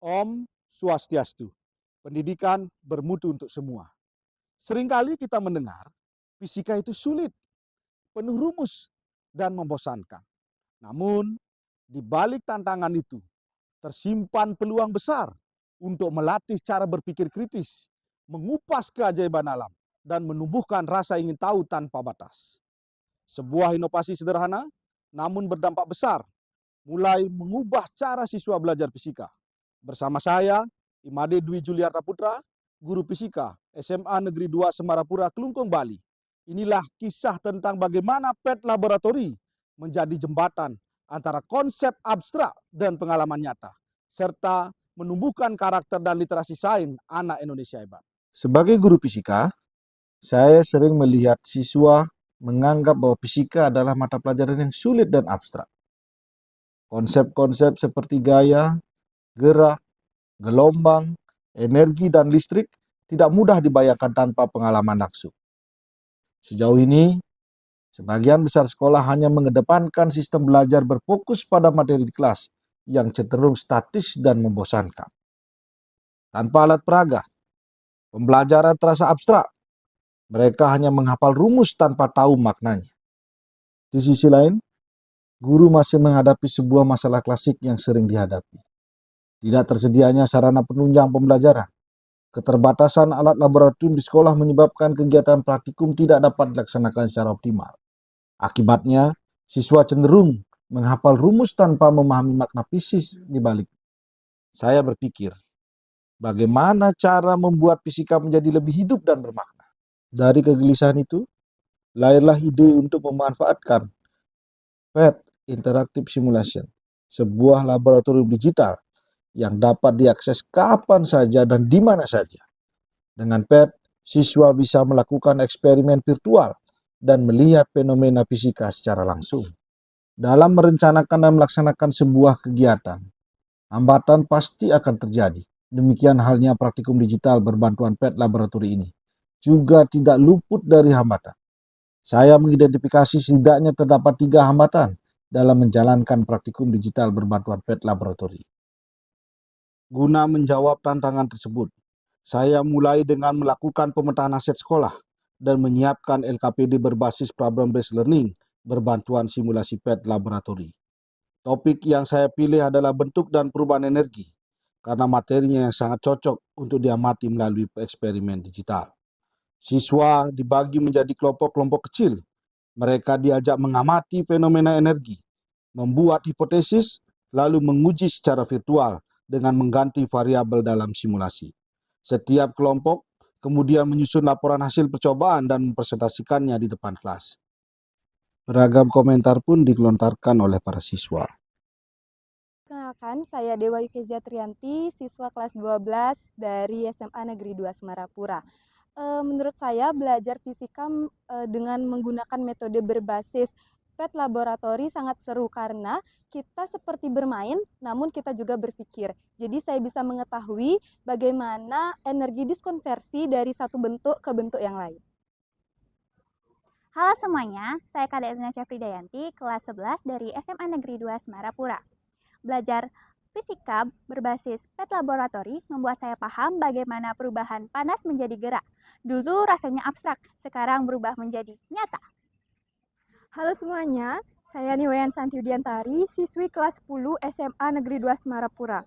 Om Swastiastu, pendidikan bermutu untuk semua. Seringkali kita mendengar fisika itu sulit, penuh rumus, dan membosankan. Namun, di balik tantangan itu, tersimpan peluang besar untuk melatih cara berpikir kritis, mengupas keajaiban alam, dan menumbuhkan rasa ingin tahu tanpa batas. Sebuah inovasi sederhana, namun berdampak besar, mulai mengubah cara siswa belajar fisika. Bersama saya, Imade Dwi Juliarta Putra, guru fisika SMA Negeri 2 Semarapura, Kelungkung, Bali. Inilah kisah tentang bagaimana PET Laboratory menjadi jembatan antara konsep abstrak dan pengalaman nyata, serta menumbuhkan karakter dan literasi sains anak Indonesia hebat. Sebagai guru fisika, saya sering melihat siswa menganggap bahwa fisika adalah mata pelajaran yang sulit dan abstrak. Konsep-konsep seperti gaya, gerak, gelombang, energi, dan listrik tidak mudah dibayangkan tanpa pengalaman langsung. Sejauh ini, sebagian besar sekolah hanya mengedepankan sistem belajar berfokus pada materi di kelas yang cenderung statis dan membosankan. Tanpa alat peraga, pembelajaran terasa abstrak. Mereka hanya menghafal rumus tanpa tahu maknanya. Di sisi lain, guru masih menghadapi sebuah masalah klasik yang sering dihadapi. Tidak tersedianya sarana penunjang pembelajaran. Keterbatasan alat laboratorium di sekolah menyebabkan kegiatan praktikum tidak dapat dilaksanakan secara optimal. Akibatnya, siswa cenderung menghafal rumus tanpa memahami makna fisik di balik. Saya berpikir, bagaimana cara membuat fisika menjadi lebih hidup dan bermakna? Dari kegelisahan itu, lahirlah ide untuk memanfaatkan PET Interactive Simulation, sebuah laboratorium digital yang dapat diakses kapan saja dan di mana saja. Dengan PET, siswa bisa melakukan eksperimen virtual dan melihat fenomena fisika secara langsung. Dalam merencanakan dan melaksanakan sebuah kegiatan, hambatan pasti akan terjadi. Demikian halnya praktikum digital berbantuan PET laboratori ini juga tidak luput dari hambatan. Saya mengidentifikasi setidaknya terdapat 3 hambatan dalam menjalankan praktikum digital berbantuan PET laboratori. Guna menjawab tantangan tersebut, saya mulai dengan melakukan pemetaan aset sekolah dan menyiapkan LKPD berbasis problem-based learning berbantuan simulasi PET laboratori. Topik yang saya pilih adalah bentuk dan perubahan energi, karena materinya yang sangat cocok untuk diamati melalui eksperimen digital. Siswa dibagi menjadi kelompok-kelompok kecil. Mereka diajak mengamati fenomena energi, membuat hipotesis, lalu menguji secara virtual dengan mengganti variabel dalam simulasi. Setiap kelompok kemudian menyusun laporan hasil percobaan dan mempresentasikannya di depan kelas. Beragam komentar pun digelontarkan oleh para siswa. Perkenalkan, saya Dewa Yukezia Trianti, siswa kelas 12 dari SMA Negeri 2 Semarapura. Menurut saya, belajar fisika dengan menggunakan metode berbasis PET laboratori sangat seru karena kita seperti bermain, namun kita juga berpikir. Jadi saya bisa mengetahui bagaimana energi diskonversi dari satu bentuk ke bentuk yang lain. Halo semuanya, saya Kade Indonesia Fridayanti, kelas 11 dari SMA Negeri 2 Semarapura. Belajar fisika berbasis PET laboratori membuat saya paham bagaimana perubahan panas menjadi gerak. Dulu rasanya abstrak, sekarang berubah menjadi nyata. Halo semuanya, saya Niwayan Santiudiantari, siswi kelas 10 SMA Negeri 2 Semarapura.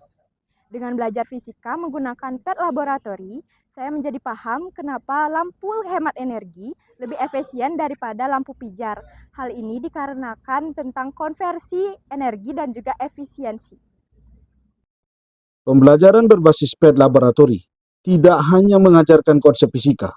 Dengan belajar fisika menggunakan PET laboratori, saya menjadi paham kenapa lampu hemat energi lebih efisien daripada lampu pijar. Hal ini dikarenakan tentang konversi energi dan juga efisiensi. Pembelajaran berbasis PET laboratori tidak hanya mengajarkan konsep fisika.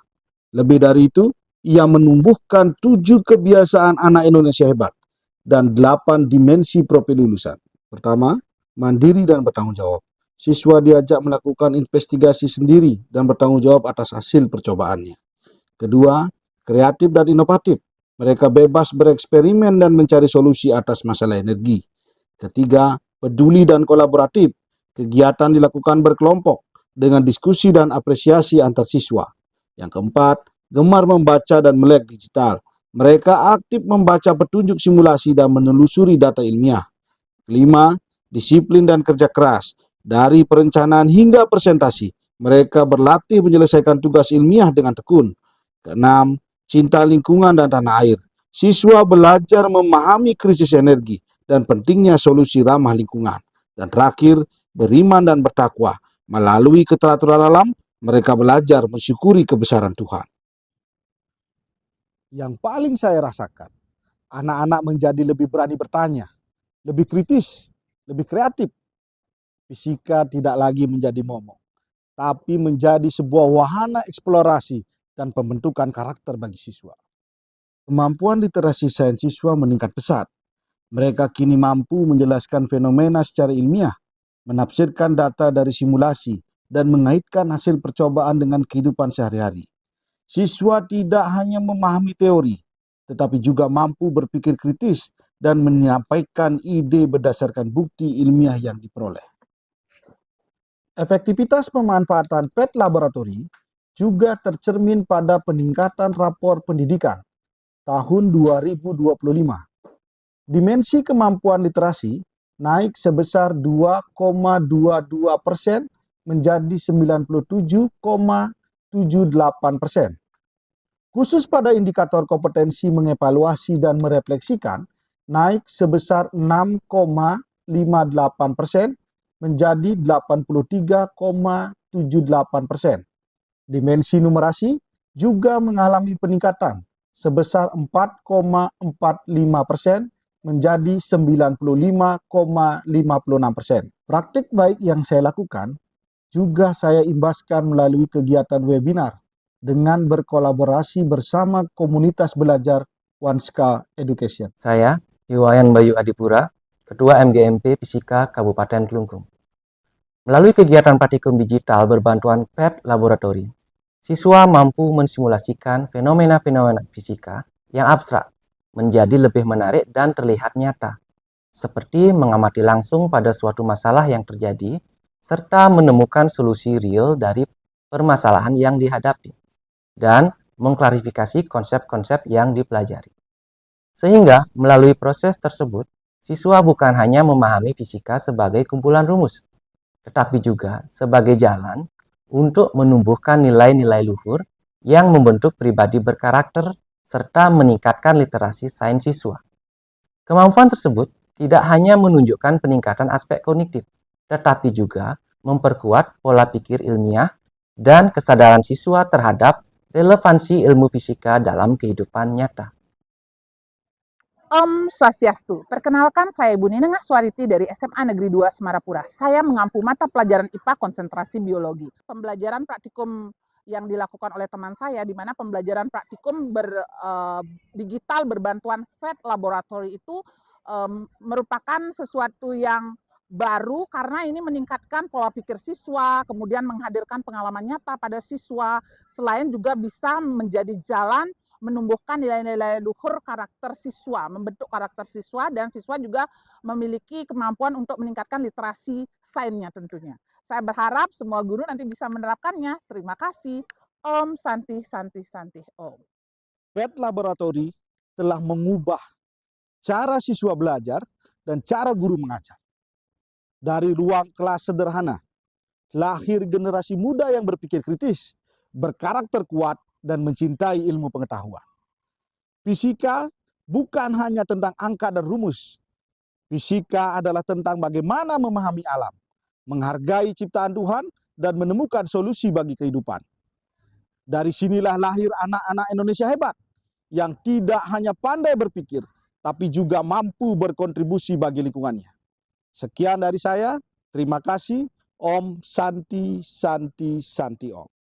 Lebih dari itu, ia menumbuhkan 7 kebiasaan anak Indonesia hebat dan 8 dimensi profil lulusan. Pertama, mandiri dan bertanggung jawab. Siswa diajak melakukan investigasi sendiri dan bertanggung jawab atas hasil percobaannya. Kedua, kreatif dan inovatif. Mereka bebas bereksperimen dan mencari solusi atas masalah energi. Ketiga, peduli dan kolaboratif. Kegiatan dilakukan berkelompok dengan diskusi dan apresiasi antar siswa. Yang keempat, gemar membaca dan melek digital. Mereka aktif membaca petunjuk simulasi dan menelusuri data ilmiah. Kelima, disiplin dan kerja keras. Dari perencanaan hingga presentasi, mereka berlatih menyelesaikan tugas ilmiah dengan tekun. Keenam, cinta lingkungan dan tanah air. Siswa belajar memahami krisis energi dan pentingnya solusi ramah lingkungan. Dan terakhir, beriman dan bertakwa. Melalui keteraturan alam, mereka belajar mensyukuri kebesaran Tuhan. Yang paling saya rasakan, anak-anak menjadi lebih berani bertanya, lebih kritis, lebih kreatif. Fisika tidak lagi menjadi momok, tapi menjadi sebuah wahana eksplorasi dan pembentukan karakter bagi siswa. Kemampuan literasi sains siswa meningkat pesat. Mereka kini mampu menjelaskan fenomena secara ilmiah, menafsirkan data dari simulasi, dan mengaitkan hasil percobaan dengan kehidupan sehari-hari. Siswa tidak hanya memahami teori, tetapi juga mampu berpikir kritis dan menyampaikan ide berdasarkan bukti ilmiah yang diperoleh. Efektivitas pemanfaatan PET laboratori juga tercermin pada peningkatan rapor pendidikan tahun 2025. Dimensi kemampuan literasi naik sebesar 2,22% menjadi 97,78%. Khusus pada indikator kompetensi mengevaluasi dan merefleksikan naik sebesar 6,58% menjadi 83,78%. Dimensi numerasi juga mengalami peningkatan sebesar 4,45% menjadi 95,56%. Praktik baik yang saya lakukan juga saya imbaskan melalui kegiatan webinar dengan berkolaborasi bersama komunitas belajar Wanska Education. Saya, Iwayan Bayu Adipura, Ketua MGMP Fisika Kabupaten Kelungkung. Melalui kegiatan praktikum digital berbantuan PET Laboratory, siswa mampu mensimulasikan fenomena-fenomena fisika yang abstrak menjadi lebih menarik dan terlihat nyata, seperti mengamati langsung pada suatu masalah yang terjadi, serta menemukan solusi real dari permasalahan yang dihadapi, dan mengklarifikasi konsep-konsep yang dipelajari. Sehingga melalui proses tersebut, siswa bukan hanya memahami fisika sebagai kumpulan rumus, tetapi juga sebagai jalan untuk menumbuhkan nilai-nilai luhur yang membentuk pribadi berkarakter serta meningkatkan literasi sains siswa. Kemampuan tersebut tidak hanya menunjukkan peningkatan aspek kognitif, tetapi juga memperkuat pola pikir ilmiah dan kesadaran siswa terhadap relevansi ilmu fisika dalam kehidupan nyata. Om Swastiastu. Perkenalkan, saya Ibu Ninengah Swariti dari SMA Negeri 2 Semarapura. Saya mengampu mata pelajaran IPA konsentrasi biologi. Pembelajaran praktikum yang dilakukan oleh teman saya, di mana pembelajaran praktikum digital berbantuan PET laboratory itu merupakan sesuatu yang baru karena ini meningkatkan pola pikir siswa, kemudian menghadirkan pengalaman nyata pada siswa, selain juga bisa menjadi jalan menumbuhkan nilai-nilai luhur karakter siswa, membentuk karakter siswa, dan siswa juga memiliki kemampuan untuk meningkatkan literasi sainsnya tentunya. Saya berharap semua guru nanti bisa menerapkannya. Terima kasih. Om Santi Santi Santi Om. PET Laboratory telah mengubah cara siswa belajar dan cara guru mengajar. Dari ruang kelas sederhana, lahir generasi muda yang berpikir kritis, berkarakter kuat, dan mencintai ilmu pengetahuan. Fisika bukan hanya tentang angka dan rumus. Fisika adalah tentang bagaimana memahami alam, menghargai ciptaan Tuhan, dan menemukan solusi bagi kehidupan. Dari sinilah lahir anak-anak Indonesia hebat, yang tidak hanya pandai berpikir, tapi juga mampu berkontribusi bagi lingkungannya. Sekian dari saya, terima kasih. Om Santi Santi Santi Om.